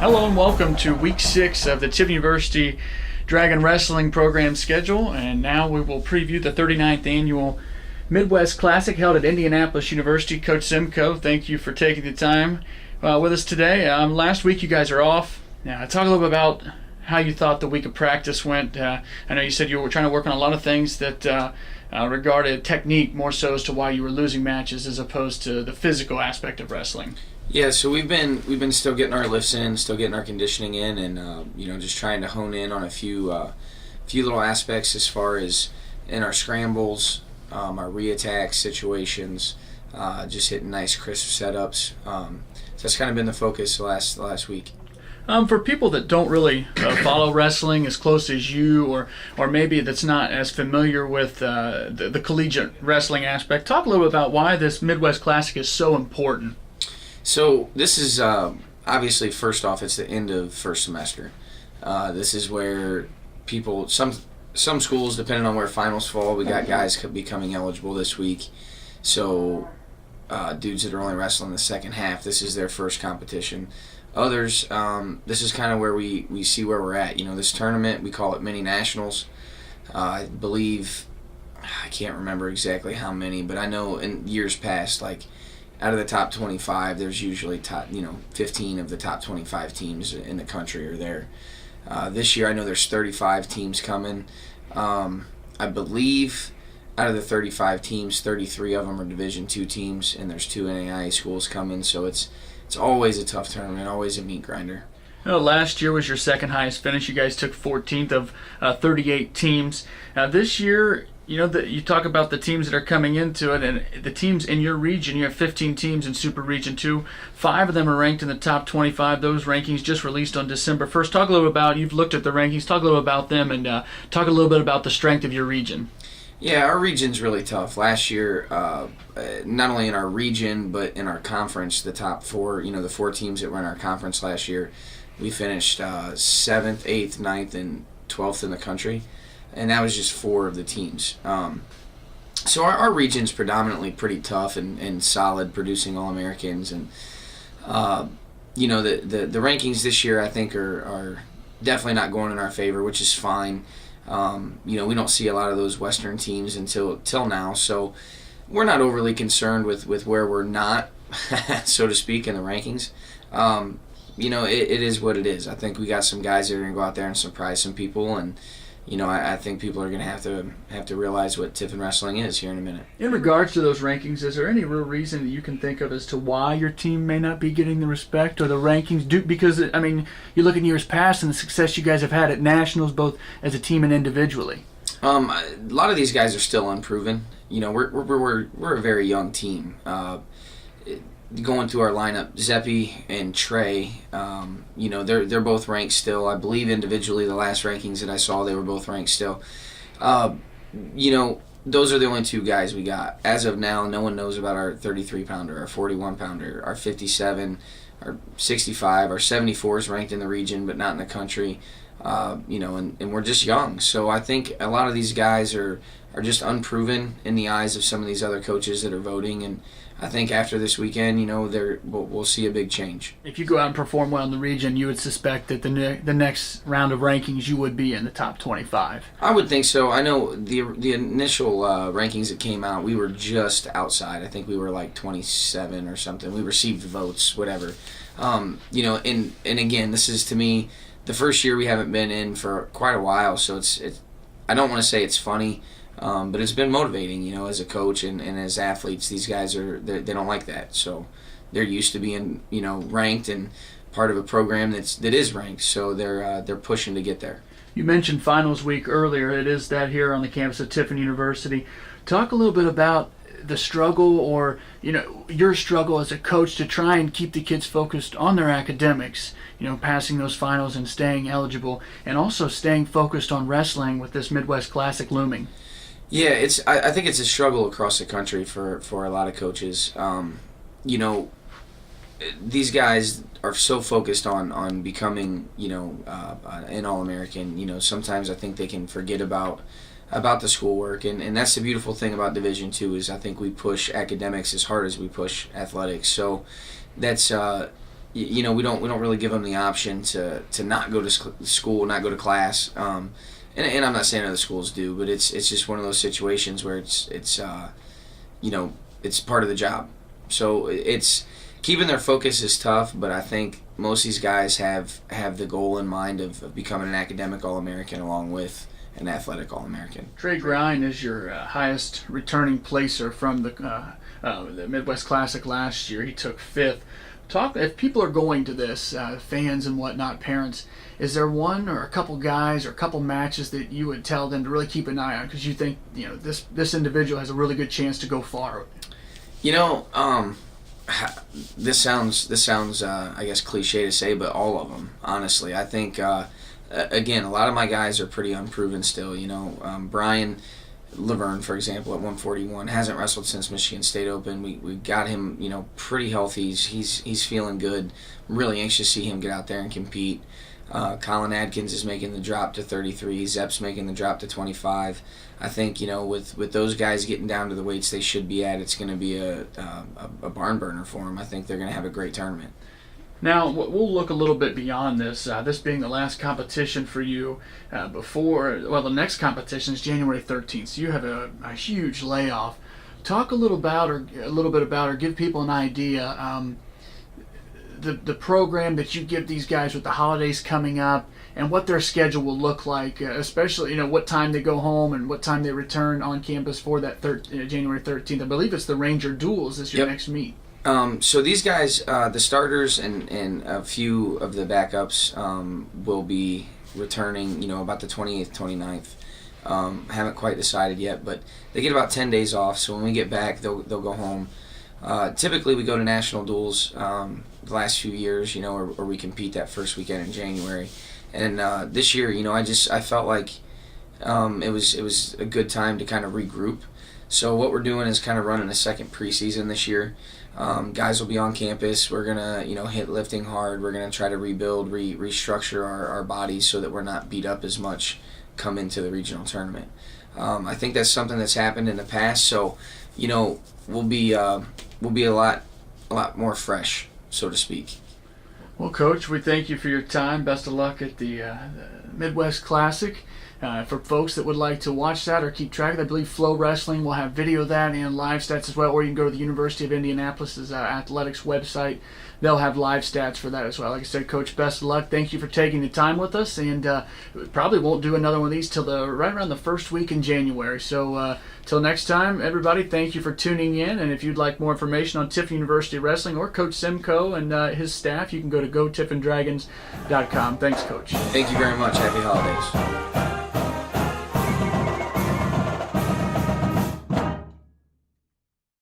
Hello and welcome to week 6 of the Tiffin University Dragon Wrestling program schedule, and now we will preview the 39th annual Midwest Classic held at Indianapolis University. Coach Simcoe, thank you for taking the time with us today. Last week you guys are off. Now, talk a little bit about how you thought the week of practice went. I know you said you were trying to work on a lot of things that regarded technique more so as to why you were losing matches as opposed to the physical aspect of wrestling. Yeah, so we've been still getting our lifts in, still getting our conditioning in, and just trying to hone in on a few little aspects as far as in our scrambles, our re-attack situations, just hitting nice crisp setups. So that's kind of been the focus the last week. For people that don't really follow wrestling as close as you, or maybe that's not as familiar with the collegiate wrestling aspect, talk a little bit about why this Midwest Classic is so important. So this is obviously, first off, it's the end of first semester. This is where people, some schools, depending on where finals fall, we got guys becoming eligible this week. So dudes that are only wrestling the second half, this is their first competition. Others, this is kind of where we see where we're at. This tournament, we call it mini nationals. I believe, I can't remember exactly how many, but I know in years past, like, out of the top 25, there's usually 15 of the top 25 teams in the country are there. This year, I know there's 35 teams coming. I believe out of the 35 teams, 33 of them are Division II teams, and there's 2 NAIA schools coming. So it's always a tough tournament, always a meat grinder. Last year was your second highest finish. You guys took 14th of 38 teams. This year, you talk about the teams that are coming into it, and the teams in your region, you have 15 teams in Super Region 2. 5 of them are ranked in the top 25. Those rankings just released on December 1st. Talk a little bit about, you've looked at the rankings, talk a little about them, and talk a little bit about the strength of your region. Yeah, our region's really tough. Last year, not only in our region, but in our conference, the top 4, the 4 teams that were in our conference last year, we finished 7th, 8th, 9th, and 12th in the country. And that was just 4 of the teams. So our region's predominantly pretty tough and solid, producing All-Americans. And, the rankings this year, I think, are definitely not going in our favor, which is fine. We don't see a lot of those Western teams till now. So we're not overly concerned with where we're not, so to speak, in the rankings. It is what it is. I think we got some guys that are going to go out there and surprise some people, and I think people are going to have to realize what Tiffin wrestling is here in a minute. In regards to those rankings, is there any real reason that you can think of as to why your team may not be getting the respect or the rankings? Because, you look in years past and the success you guys have had at nationals, both as a team and individually. A lot of these guys are still unproven. We're a very young team. Going through our lineup, Zeppi and Trey, they're both ranked still. I believe individually, the last rankings that I saw, they were both ranked still. Those are the only 2 guys we got. As of now, no one knows about our 33-pounder, our 41-pounder, our 57, our 65, our 74 is ranked in the region but not in the country. And we're just young. So I think a lot of these guys are just unproven in the eyes of some of these other coaches that are voting, and I think after this weekend, we'll see a big change. If you go out and perform well in the region, you would suspect that the next round of rankings you would be in the top 25. I would think so. I know the initial rankings that came out, we were just outside. I think we were like 27 or something. We received votes, whatever. And again, this is, to me, the first year we haven't been in for quite a while, so it's I don't want to say it's funny. But it's been motivating, as a coach and as athletes. These guys they don't like that, so they're used to being, ranked and part of a program that is ranked. So they're pushing to get there. You mentioned finals week earlier. It is that here on the campus of Tiffin University. Talk a little bit about the struggle, or your struggle as a coach to try and keep the kids focused on their academics. Passing those finals and staying eligible, and also staying focused on wrestling with this Midwest Classic looming. Yeah, I think it's a struggle across the country for a lot of coaches. These guys are so focused on becoming, an All-American. Sometimes I think they can forget about the schoolwork, and that's the beautiful thing about Division II is I think we push academics as hard as we push athletics. So that's we don't really give them the option to not go to school, not go to class. And I'm not saying other schools do, but it's just one of those situations where it's part of the job. So it's keeping their focus is tough, but I think most of these guys have the goal in mind of becoming an academic All-American along with an athletic All-American. Trey Grind is your highest returning placer from the Midwest Classic last year. He took 5th. If people are going to this, fans and whatnot, parents, is there one or a couple guys or a couple matches that you would tell them to really keep an eye on because you think this individual has a really good chance to go far? This sounds I guess cliche to say, but all of them, honestly. I think again, a lot of my guys are pretty unproven still. Brian Laverne, for example, at 141, hasn't wrestled since Michigan State Open. We got him, pretty healthy. He's feeling good. I'm really anxious to see him get out there and compete. Colin Adkins is making the drop to 33. Zepp's making the drop to 25. I think with those guys getting down to the weights they should be at, it's going to be a barn burner for them. I think they're going to have a great tournament. Now, we'll look a little bit beyond this. This being the last competition for you the next competition is January 13th, so you have a huge layoff. Talk a little bit about, or give people an idea, the program that you give these guys with the holidays coming up and what their schedule will look like, especially, what time they go home and what time they return on campus for that January 13th. I believe it's the Ranger Duels is your next meet. So these guys, the starters and a few of the backups will be returning, about the 28th, 29th. Haven't quite decided yet, but they get about 10 days off, so when we get back, they'll go home. Typically, we go to national duels the last few years, or we compete that first weekend in January. And this year, I felt like it was a good time to kind of regroup. So what we're doing is kind of running a second preseason this year. Guys will be on campus. We're gonna, hit lifting hard. We're gonna try to rebuild, restructure our bodies so that we're not beat up as much come into the regional tournament. I think that's something that's happened in the past. So, we'll be a lot more fresh, so to speak. Well, Coach, we thank you for your time. Best of luck at the Midwest Classic. For folks that would like to watch that or keep track of it, I believe Flow Wrestling will have video of that and live stats as well, or you can go to the University of Indianapolis' athletics website. They'll have live stats for that as well. Like I said, Coach, best of luck. Thank you for taking the time with us, and we probably won't do another one of these till right around the first week in January. So till next time, everybody, thank you for tuning in, and if you'd like more information on Tiffin University Wrestling or Coach Simcoe and his staff, you can go to gotiffindragons.com. Thanks, Coach. Thank you very much. Happy holidays.